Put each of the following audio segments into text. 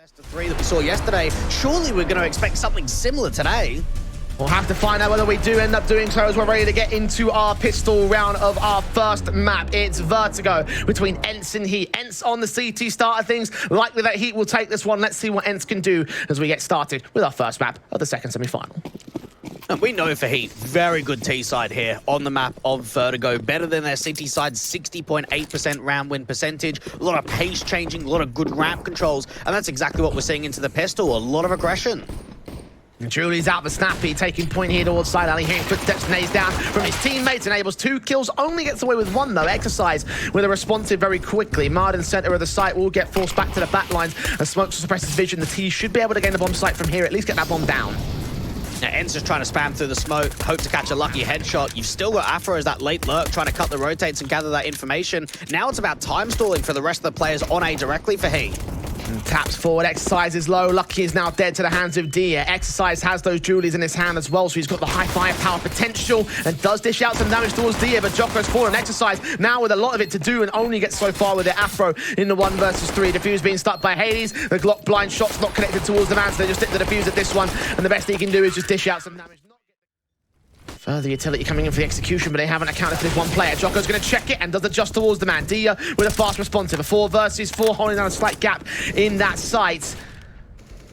Best of three that we saw yesterday. Surely we're going to expect something similar today. We'll have to find out whether we do end up doing so as we're ready to get into our pistol round of our first map. It's Vertigo between ENCE and HEET. ENCE on the CT start of things. Likely that HEET will take this one. Let's see what ENCE can do as we get started with our first map of the second semi-final. And we know for HEET, very good T side here on the map of Vertigo. Better than their CT side, 60.8% round win percentage. A lot of pace changing, a lot of good ramp controls. And that's exactly what we're seeing into the pistol. A lot of aggression. Julie's out for Snappy, taking point here towards side alley, hearing footsteps nays down from his teammates, enables 2 kills, only gets away with 1 though. Exercise with a responsive very quickly. Martin, center of the site, will get forced back to the back lines as Smoke suppresses vision. The T should be able to gain the bomb site from here, at least get that bomb down. Now, ENCE just trying to spam through the smoke, hope to catch a lucky headshot. You've still got Afro as that late lurk, trying to cut the rotates and gather that information. Now it's about time stalling for the rest of the players on A directly for HEET. And taps forward, Exercise is low. Lucky is now dead to the hands of Dia. Exercise has those Julies in his hand as well, so he's got the high firepower potential and does dish out some damage towards Dia, but Joko's fallen. Exercise now with a lot of it to do and only gets so far with the Afro in the 1 versus 3. Defuse being stuck by Hades. The Glock blind shot's not connected towards the man, so they just stick the defuse at this one, and the best he can do is just dish out some damage. Further utility coming in for the execution, but they haven't accounted for this one player. Joko's going to check it and does it just towards the man. Dia with a fast responsive. A 4 versus 4, holding down a slight gap in that site.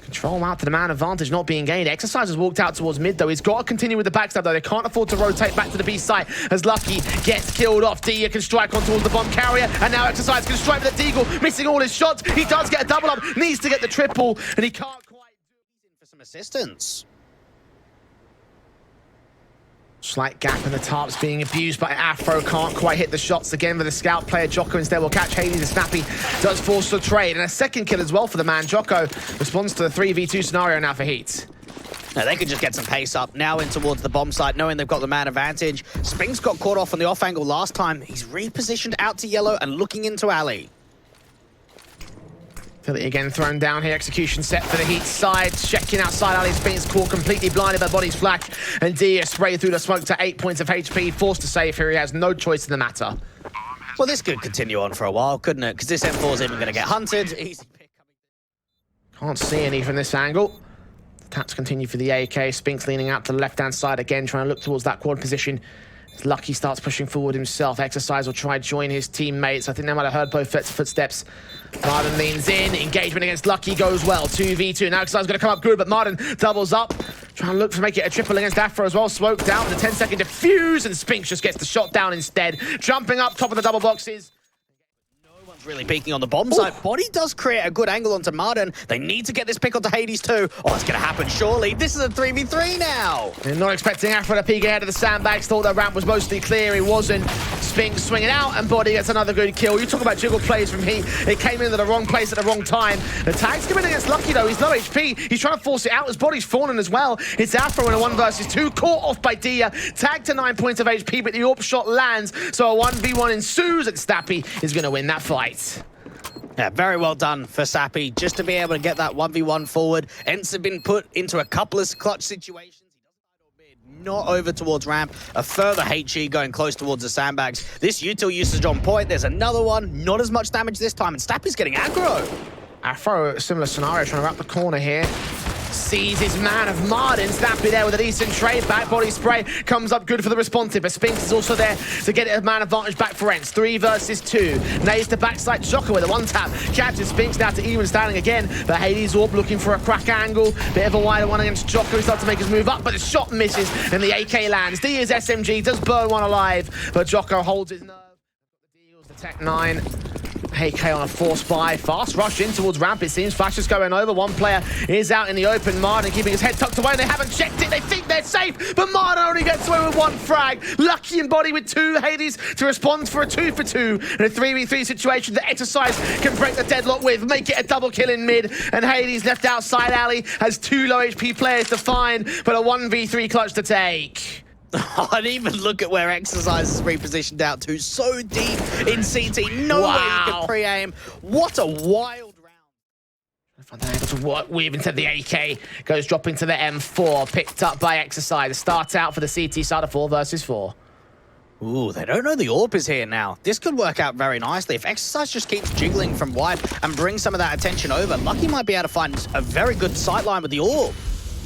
Control out to the man, advantage not being gained. Exercise has walked out towards mid though. He's got to continue with the backstab though. They can't afford to rotate back to the B site as Lucky gets killed off. Dia can strike on towards the bomb carrier, and now Exercise can strike with the Deagle, missing all his shots. He does get a double up, needs to get the triple, and he can't quite do it. For some assistance. Slight gap in the tarps being abused by Afro. Can't quite hit the shots again with the scout player. Joko instead will catch Hades and Snappy does force the trade. And a second kill as well for the man. Joko responds to the 3v2 scenario now for HEET. Now they could just get some pace up now in towards the bomb site, knowing they've got the man advantage. Spinks got caught off on the off angle last time. He's repositioned out to yellow and looking into alley. Philly again thrown down here. Execution set for the HEET side. Checking outside alley. Spinks caught completely blinded by body's flash. And Dia sprayed through the smoke to 8 points of HP. Forced to save here. He has no choice in the matter. Well, this could continue on for a while, couldn't it? Because this M4 is even going to get hunted. Easy pick. Can't see any from this angle. Taps continue for the AK. Spinks leaning out to the left-hand side again, trying to look towards that quad position. Lucky starts pushing forward himself. Exercise will try to join his teammates. I think they might have heard both footsteps. Martin leans in. Engagement against Lucky goes well. 2v2. Now Exercise is going to come up good, but Martin doubles up. Trying to look to make it a triple against Afro as well. Smoked out with a 10-second defuse, and Spinks just gets the shot down instead. Jumping up top of the double boxes. Really peeking on the bomb site. Body does create a good angle onto Martin. They need to get this pick onto Hades too. Oh, it's going to happen surely. This is a 3v3 now. They're not expecting Afro to peek ahead of the sandbags. Thought the ramp was mostly clear. He wasn't. Spinks swinging out, and Body gets another good kill. You talk about jiggle plays from HEET. It came into the wrong place at the wrong time. The tag's coming against Lucky though. He's low HP. He's trying to force it out. His Body's fallen as well. It's Afro in a 1 versus 2. Caught off by Dia. Tagged to 9 points of HP, but the AWP shot lands. So a 1v1 ensues, and Snappy is going to win that fight. Yeah, very well done for Sappy, just to be able to get that 1v1 forward. ENCE have been put into a couple of clutch situations. Not over towards ramp. A further HE going close towards the sandbags. This util usage on point. There's another one. Not as much damage this time, and Snappy's getting aggro. Afro, similar scenario, trying to wrap the corner here. Sees his man of Martin. Snappy there with a decent trade back. Body spray comes up good for the responsive, but Spinks is also there to get a man advantage back for ENCE. 3 versus 2. Nays to backside. Joko with a 1-tap. Catches Spinks now to even standing again, but Hades AWP looking for a crack angle. Bit of a wider one against Joko. He starts to make his move up, but the shot misses and the AK lands. Dia's SMG does burn one alive, but Joko holds his nerve. The Tech 9. AK on a force buy. Fast rush in towards ramp, it seems. Flash is going over. One player is out in the open. Martin keeping his head tucked away. They haven't checked it. They think they're safe, but Martin only gets away with 1 frag. Lucky and Body with 2. Hades to respond for a 2 for 2. In a 3v3 situation that Exercise can break the deadlock with, make it a double kill in mid. And Hades left outside alley has 2 low HP players to find, but a 1v3 clutch to take. And even look at where Exercise is repositioned out to. So deep in CT. No way he can pre-aim. What a wild round. Able to work with into the AK. Goes dropping to the M4. Picked up by Exercise. Start out for the CT side of 4 versus 4. Ooh, they don't know the AWP is here now. This could work out very nicely. If Exercise just keeps jiggling from wide and brings some of that attention over, Lucky might be able to find a very good sightline with the AWP.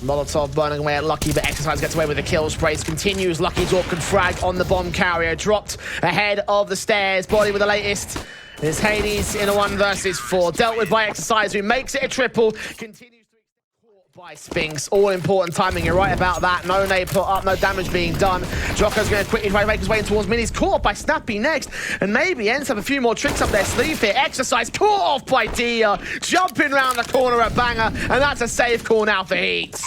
Molotov burning away at Lucky, but Exercise gets away with the kill. Sprays continues. Lucky's AWP can frag on the bomb carrier. Dropped ahead of the stairs. Body with the latest. There's Hades in a 1 versus 4. Dealt with by Exercise, who makes it a triple. Continues to caught by Spinks. All important timing. You're right about that. No nade put up, no damage being done. Jocko's going to quickly try to make his way towards mid. He's caught by Snappy next. And maybe ends up a few more tricks up their sleeve here. Exercise caught off by Dia. Jumping around the corner at Banger. And that's a safe call now for HEET.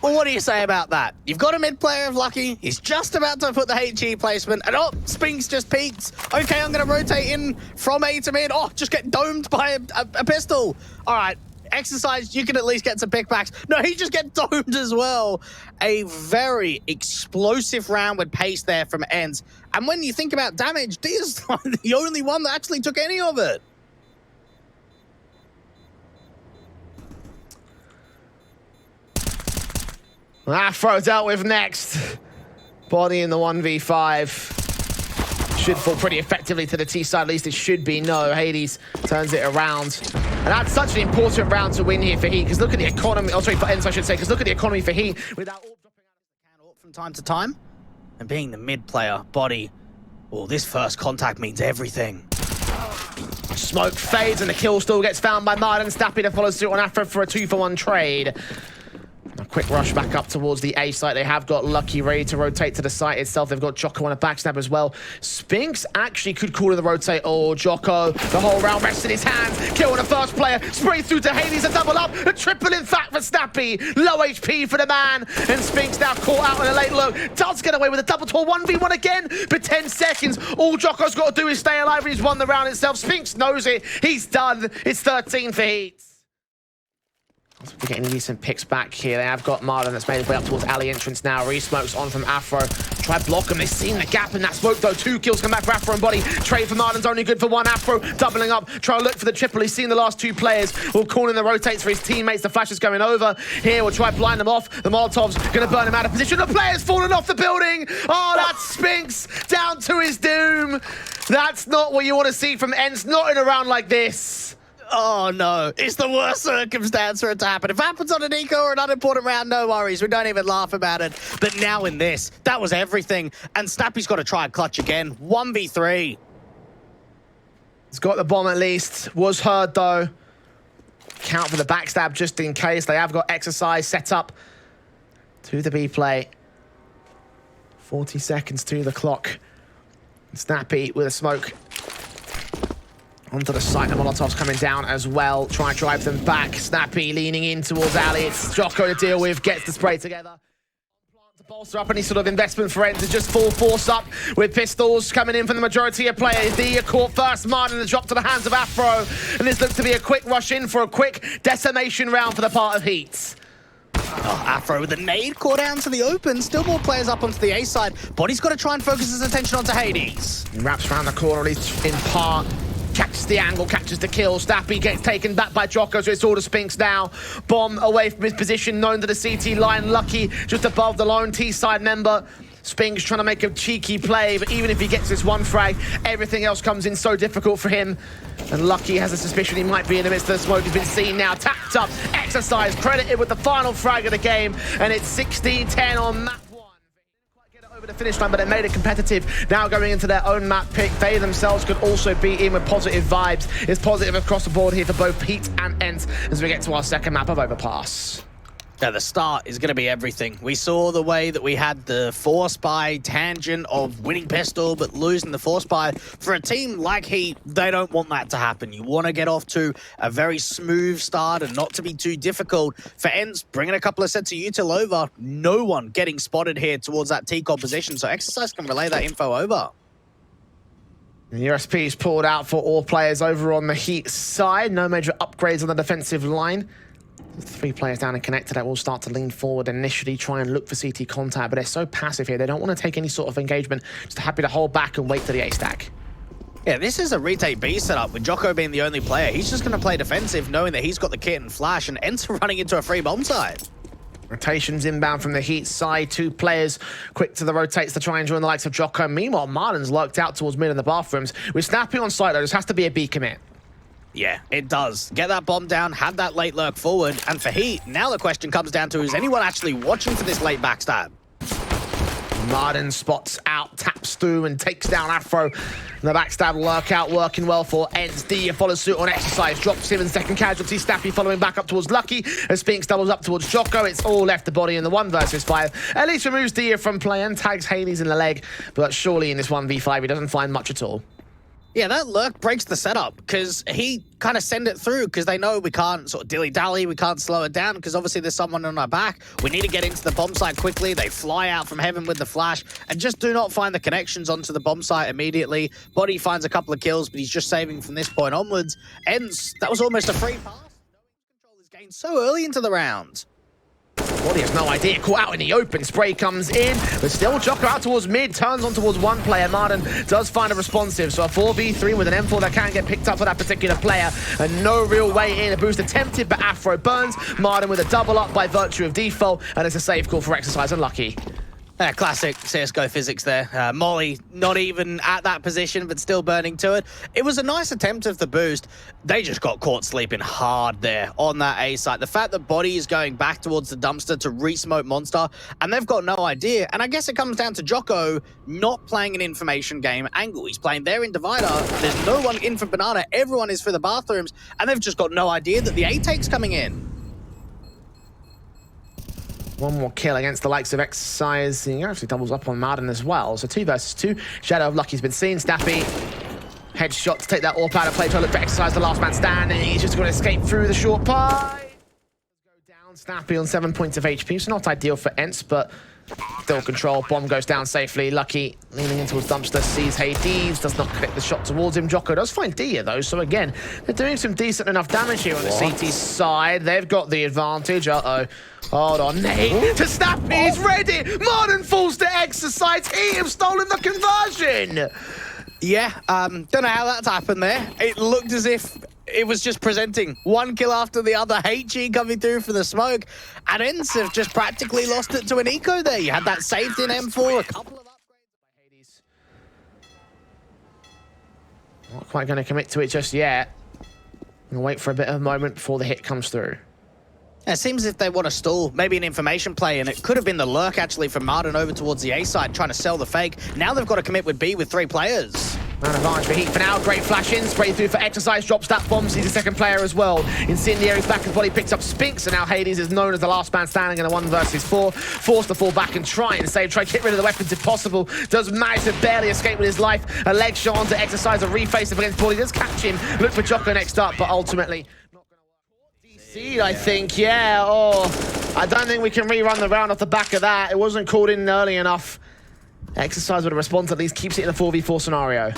Well, what do you say about that? You've got a mid player of Lucky. He's just about to put the HE placement. And oh, Spinks just peeked. Okay, I'm going to rotate in from A to mid. Oh, just get domed by a pistol. All right, Exercise, you can at least get some pickbacks. No, he just gets domed as well. A very explosive round with pace there from ENCE. And when you think about damage, Dia's the only one that actually took any of it. Afro dealt with next. Body in the 1v5. Should fall pretty effectively to the T side, at least it should be. No, Hades turns it around. And that's such an important round to win here for HEET, because look at the economy. Oh, sorry, for ENCE, I should say, because look at the economy for HEET. Without AWP dropping out from time to time, and being the mid player, Body, well, this first contact means everything. Smoke fades, and the kill still gets found by Marden. Snappy to follow suit on Afro for a 2-for-1 trade. A quick rush back up towards the A site. They have got Lucky ready to rotate to the site itself. They've got Jocko on a backstab as well. Spinks actually could call in the rotate. Oh, Jocko, the whole round rests in his hands. Kill on the first player. Spray through to Hades, a double up. A triple in fact for Snappy. Low HP for the man. And Spinks now caught out on a late look. Does get away with a double tour 1v1 again. But 10 seconds. All Jocko's got to do is stay alive. He's won the round itself. Spinks knows it. He's done. It's 13 for HEET. We're getting decent picks back here. They have got Marlon that's made his way up towards alley entrance now. Re-smokes on from Afro. Try block him. They've seen the gap in that smoke though. 2 kills come back for Afro and Body. Trade for Marlon's only good for 1. Afro doubling up. Try to look for the triple. He's seen the last 2 players. Will call in the rotates for his teammates. The flash is going over. Here we'll try blind them off. The Molotov's going to burn him out of position. The player's fallen off the building. Oh, that's Spinks down to his doom. That's not what you want to see from ENCE. Not in a round like this. Oh no, it's the worst circumstance for it to happen. If it happens on an eco or an unimportant round, no worries. We don't even laugh about it. But now in this, that was everything. And Snappy's got to try and clutch again. 1v3. He's got the bomb at least. Was heard though. Count for the backstab just in case. They have got Exercise set up to the B play. 40 seconds to the clock. Snappy with a smoke. Onto the site, the Molotov's coming down as well. Try and drive them back. Snappy leaning in towards alley. It's Jocko to deal with. Gets the spray together. To bolster up any sort of investment for ENCE. Just full force up with pistols coming in from the majority of players. Dia caught first. Martin the drop to the hands of Afro. And this looks to be a quick rush in for a quick decimation round for the part of HEET. Oh, Afro with a nade caught down to the open. Still more players up onto the A side. Body's got to try and focus his attention onto Hades. He wraps around the corner. He's in part. Catches the angle, catches the kill. Snappy gets taken back by Jocko, so it's all to Spinks now. Bomb away from his position, known to the CT line. Lucky just above the lone T-side member. Spinks trying to make a cheeky play, but even if he gets this 1 frag, everything else comes in so difficult for him. And Lucky has a suspicion he might be in the midst of the smoke. He's been seen now, tapped up, Exercise, credited with the final frag of the game. And it's 16-10 on map 1. The finish line, but it made it competitive. Now going into their own map pick, they themselves could also be in with positive vibes. It's positive across the board here for both HEET and ENCE as we get to our second map of Overpass. Yeah, the start is going to be everything. We saw the way that we had the force buy tangent of winning pistol, but losing the force buy. For a team like HEET, they don't want that to happen. You want to get off to a very smooth start and not to be too difficult. For ENCE, bringing a couple of sets of util over, no one getting spotted here towards that T-Cob position, so Exercise can relay that info over. The USP is pulled out for all players over on the HEET side. No major upgrades on the defensive line. 3 players down and connected that will start to lean forward and initially try and look for CT contact, but they're so passive here. They don't want to take any sort of engagement. Just happy to hold back and wait for the A stack. Yeah, this is a retake B setup with Jocko being the only player. He's just going to play defensive knowing that he's got the kit and flash, and ENCE running into a free bomb site. Rotations inbound from the Heat side. 2 players quick to the rotates to try and join the likes of Jocko. Meanwhile, Martin's lurked out towards mid in the bathrooms. With Snappy on site, though, this has to be a B commit. Yeah, it does. Get that bomb down, have that late lurk forward, and for Heat, now the question comes down to, is anyone actually watching for this late backstab? Martin spots out, taps through, and takes down Afro. The backstab lurk out, working well for ENCE. Dia follows suit on Exercise, drops him in second casualty. Snappy following back up towards Lucky, as Spinks doubles up towards Jocko. It's all left the body in the 1 versus 5. Elisa removes Dia from play and tags Hades in the leg, but surely in this 1v5 he doesn't find much at all. Yeah, that lurk breaks the setup because he kind of send it through because they know we can't sort of dilly-dally, we can't slow it down because obviously there's someone on our back. We need to get into the bomb site quickly. They fly out from heaven with the flash and just do not find the connections onto the bomb site immediately. Body finds a couple of kills, but he's just saving from this point onwards. ENCE, that was almost a free pass. Control is gained so early into the round. Body has no idea, caught out in the open. Spray comes in, but still Jocko out towards mid, turns on towards 1 player. Martin does find a responsive, so a 4v3 with an M4 that can get picked up for that particular player, and no real way in. A boost attempted, but Afro burns Martin with a double up by virtue of default, and it's a save call for Exercise, unlucky. Classic CSGO physics there. Molly not even at that position, but still burning to it. It was a nice attempt of the boost. They just got caught sleeping hard there on that A site. The fact that Body is going back towards the dumpster to re-smoke Monster, and they've got no idea. And I guess it comes down to Jocko not playing an information game angle. He's playing there in Divider. There's no one in for Banana. Everyone is for the bathrooms, and they've just got no idea that the A take's coming in. 1 more kill against the likes of Exercise. He actually doubles up on Martin as well. So 2 versus 2. Shadow of Lucky's been seen. Snappy headshot to take that AWP out of play. Try to look for Exercise, the last man standing. He's just going to escape through the short pipe. Go down. Snappy on 7 points of HP. So not ideal for ENCE, but still control. Bomb goes down safely. Lucky leaning into his dumpster, sees Hades, does not connect the shot towards him. Jocko does find Dia though, so again, they're doing some decent enough damage here on the CT side. They've got the advantage. Uh-oh. Hold on, Nate to snap. He's ready. Martin falls to Exercise. He have stolen the conversion. Yeah, don't know how that's happened there. It looked as if it was just presenting 1 kill after the other. HE coming through for the smoke. And ENCE have just practically lost it to an eco there. You had that saved in M4, a couple of upgrades by Hades. Not quite going to commit to it just yet. Gonna wait for a bit of a moment before the hit comes through. It seems as if they want to stall, maybe an information play, and it could have been the lurk actually from Martin over towards the A side, trying to sell the fake. Now they've got to commit with B with 3 players. Man advantage for Heat for now. Great flash in, spray through for Exercise, drops that bomb, sees the second player as well. Incendiary's back as Body picks up Spinks, and now Hades is known as the last man standing in a 1 versus 4. Forced to fall back and try and save, try to get rid of the weapons if possible. Does manage to barely escape with his life. A leg shot onto Exercise, a reface up against Body. Does catch him, look for Jocko next up, but ultimately not going to work. DC, I think, yeah. Oh, I don't think we can rerun the round off the back of that. It wasn't called in early enough. Exercise with a response at least keeps it in a 4v4 scenario.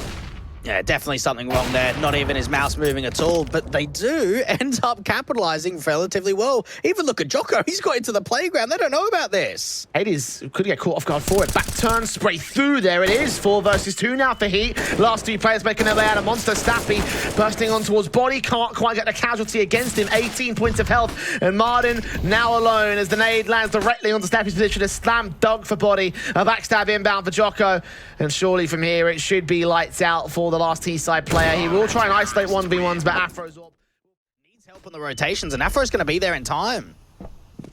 Yeah, definitely something wrong there. Not even his mouse moving at all, but they do end up capitalizing relatively well. Even look at Jocko, he's got into the playground. They don't know about this. Hades could get caught off guard for it. Back turn, spray through. There it is. 4 versus 2 now for Heat. Last 2 players making their way out of Monster. Stappy bursting on towards Body. Can't quite get the casualty against him. 18 points of health. And Martin now alone as the nade lands directly onto Stappy's position. A slam dunk for Body. A backstab inbound for Jocko. And surely from here it should be lights out for the last T-side player. He will try and isolate 1v1s, but Afro's needs help on the rotations, and Afro's going to be there in time.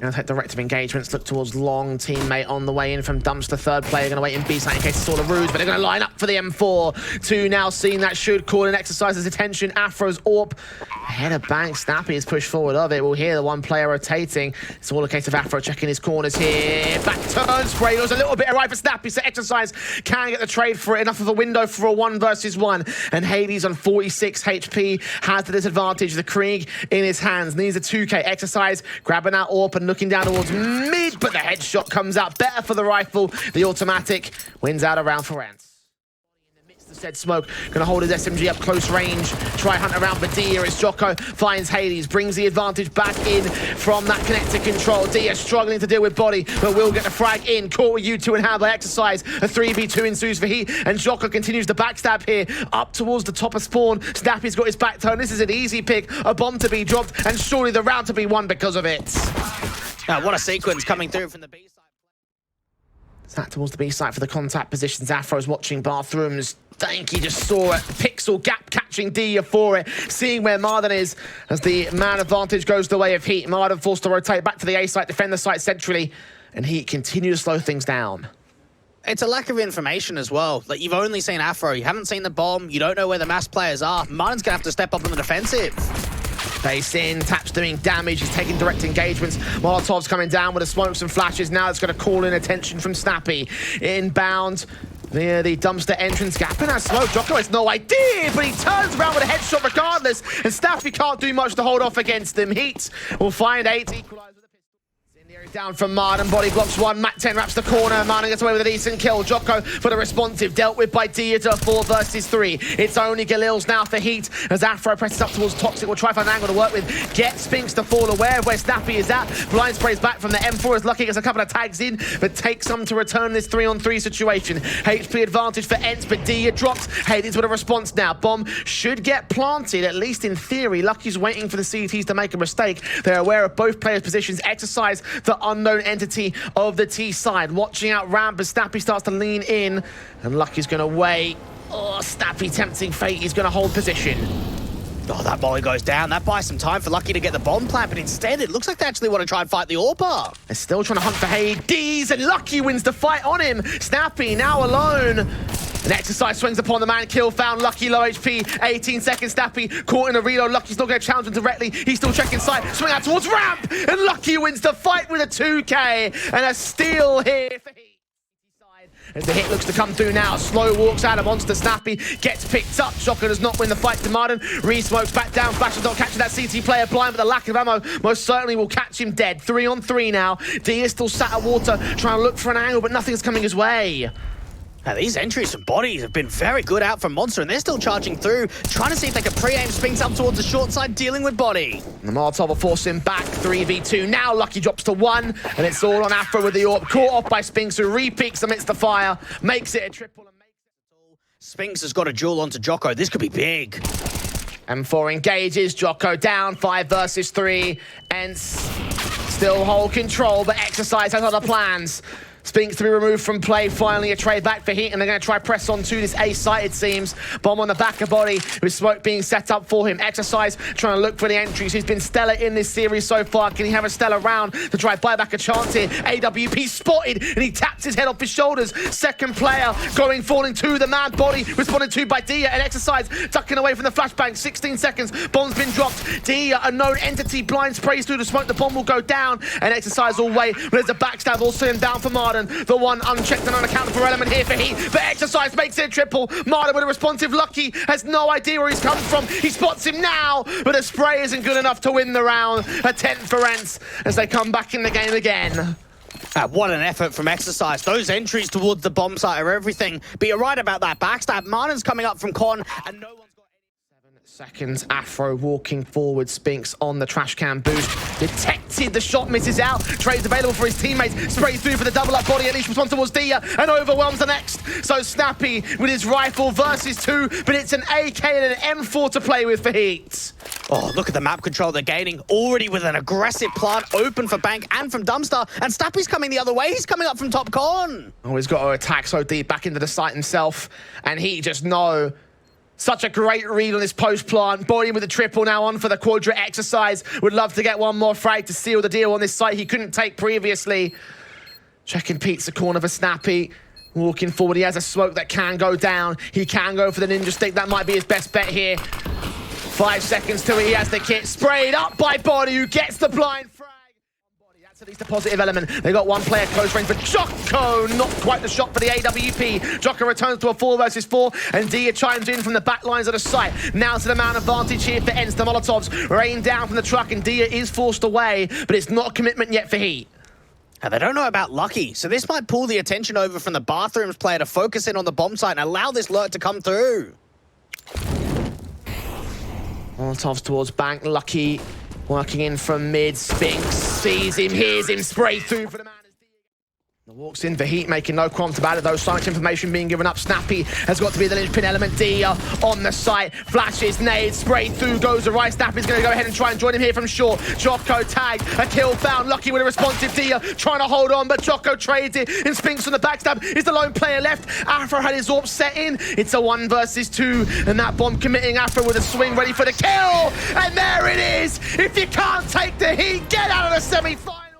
Gonna take directive engagements, look towards long teammate on the way in from Dumpster. 3rd player gonna wait in B site in case it's all a ruse, but they're gonna line up for the M4. 2 now seen, that should call and exercise his attention. Afro's AWP ahead of Bank. Snappy is pushed forward of it. We'll hear the 1 player rotating. It's all a case of Afro checking his corners here. Back turn spray. There's a little bit of right for Snappy, so Exercise can get the trade for it. Enough of a window for a 1 versus 1. And Hades on 46 HP has the disadvantage. The Krieg in his hands. Needs a 2K. Exercise grabbing that AWP and looking down towards mid, but the headshot comes out better for the rifle. The automatic wins out a round for ENCE. In the midst of said smoke, gonna hold his SMG up close range, try hunt around for Dia as Jocko finds Hades, brings the advantage back in from that connector control. Dia struggling to deal with Body, but will get the frag in. Caught with U2 in hand by Exercise. A 3v2 ensues for Heat, and Jocko continues the backstab here, up towards the top of spawn. Snappy's got his back turn. This is an easy pick, a bomb to be dropped, and surely the round to be won because of it. What a sequence coming through from the B side. That towards the B side for the contact positions. Afro's watching bathrooms. Danky just saw it. Pixel gap catching Dia for it. Seeing where Marden is as the man advantage goes the way of Heat. Marden forced to rotate back to the A site, defend the site centrally, and Heat continue to slow things down. It's a lack of information as well. Like, you've only seen Afro, you haven't seen the bomb, you don't know where the mass players are. Marden's gonna have to step up on the defensive. Base in, Tap's doing damage, he's taking direct engagements. Molotov's coming down with the smokes and flashes. Now it's going to call in attention from Snappy. Inbound, near the dumpster entrance gap. And that smoke, Jocko has no idea, but he turns around with a headshot regardless. And Snappy can't do much to hold off against them. Heat will find 8. Equalize with a pistol. Down from Marden, body blocks 1, Mac 10 wraps the corner, Marden gets away with a decent kill. Jocko for the responsive, dealt with by Dia 4 versus 3. It's only Galil's now for Heat, as Afro presses up towards Toxic, will try to find an angle to work with, get Spinks to fall aware of where Snappy is at. Blind sprays back from the M4, as Lucky gets a couple of tags in, but takes some to return this 3-on-3 situation. HP advantage for ENCE, but Dia drops. Hades with a response now. Bomb should get planted, at least in theory. Lucky's waiting for the CTs to make a mistake. They're aware of both players' positions, exercise the unknown entity of the T side. Watching out ramp as Snappy starts to lean in, and Lucky's going to wait. Oh, Snappy tempting fate. He's going to hold position. Oh, that molly goes down. That buys some time for Lucky to get the bomb plant, but instead it looks like they actually want to try and fight the AWP. They're still trying to hunt for Hades, and Lucky wins the fight on him. Snappy now alone. An exercise swings upon the man, kill found, Lucky low HP, 18 seconds, Snappy caught in a reload, Lucky's not going to challenge him directly, he's still checking sight, swing out towards ramp, and Lucky wins the fight with a 2K, and a steal here for Heat. As the hit looks to come through now, slow walks out of Monster, Snappy gets picked up, Shocker does not win the fight to Marden, re-smokes back down, Flash is not catching that CT player blind, but the lack of ammo most certainly will catch him dead. 3-on-3 now, D is still sat at water, trying to look for an angle, but nothing's coming his way. Now, these entries from bodies have been very good out from Monster, and they're still charging through, trying to see if they can pre-aim Spinks up towards the short side, dealing with body. The Molotov will force him back, 3v2. Now Lucky drops to 1, and it's all on Afro with the AWP. Caught off by Spinks, who re-peeks amidst the fire, makes it a triple. And makes it... Spinks has got a duel onto Jocko. This could be big. M4 engages, Jocko down, 5 versus 3. ENCE still hold control, but Exercise has other plans. Spinks to be removed from play, finally a trade back for Heat, and they're going to try press on to this A site, it seems. Bomb on the back of body, with smoke being set up for him. Exercise trying to look for the entries. He's been stellar in this series so far. Can he have a stellar round to try buy back a chance here? AWP spotted, and he taps his head off his shoulders. Second player falling to the mad body, responded to by Dia, and Exercise ducking away from the flashbang. 16 seconds, bomb's been dropped. Dia, a known entity, blind sprays through the smoke. The bomb will go down, and Exercise will wait. There's a backstab, also him down for Marden. The one unchecked and unaccounted for element here for Heat, but Exercise makes it a triple. Marden with a responsive. Lucky has no idea where he's come from. He spots him now, but the spray isn't good enough to win the round. A 10th for ENCE as they come back in the game again. What an effort from Exercise. Those entries towards the bomb site are everything. But you're right about that backstab. Marden's coming up from Con, and no one's got any... 7 seconds, Afro walking forward, Spinks on the trash can boost. Detected, the shot misses out. Trade's available for his teammates. Sprays through for the double up body, at least responds towards Dia, and overwhelms the next. So Snappy with his rifle versus 2, but it's an AK and an M4 to play with for Heat. Oh, look at the map control they're gaining. Already with an aggressive plant open for Bank and from Dumpster. And Snappy's coming the other way. He's coming up from top con. Oh, he's got to attack so deep back into the site himself. And he just know. Such a great read on this post plant. Body with the triple now on for the Quadra. Exercise. Would love to get one more frag to seal the deal on this site he couldn't take previously. Checking Pete's the corner for Snappy. Walking forward, he has a smoke that can go down. He can go for the ninja stick. That might be his best bet here. 5 seconds till he has the kit. Sprayed up by Body, who gets the blind frag. That's at least a positive element. They got one player close range, but Jocko, not quite the shot for the AWP. Jocko returns to a 4 versus 4, and Dia chimes in from the back lines of the site. Now to the man advantage here for ENCE. The Molotovs rain down from the truck, and Dia is forced away, but it's not a commitment yet for Heat. And they don't know about Lucky, so this might pull the attention over from the Bathrooms player to focus in on the bomb site and allow this lurk to come through. Molotovs towards Bank. Lucky working in from mid. Spinks sees him, hears him, spray through for the man. Walks in for Heat, making no qualms about it though. So much information being given up. Snappy has got to be the linchpin element. D on the site. Flashes, nades, sprayed through, goes the right. Snappy's going to go ahead and try and join him here from short. Jocko tag, a kill found. Lucky with a responsive D trying to hold on, but Jocko trades it. And Spinks on the backstab is the lone player left. Afro had his AWP set in. It's a 1 versus 2. And that bomb committing. Afro with a swing ready for the kill. And there it is. If you can't take the Heat, get out of the semi-final.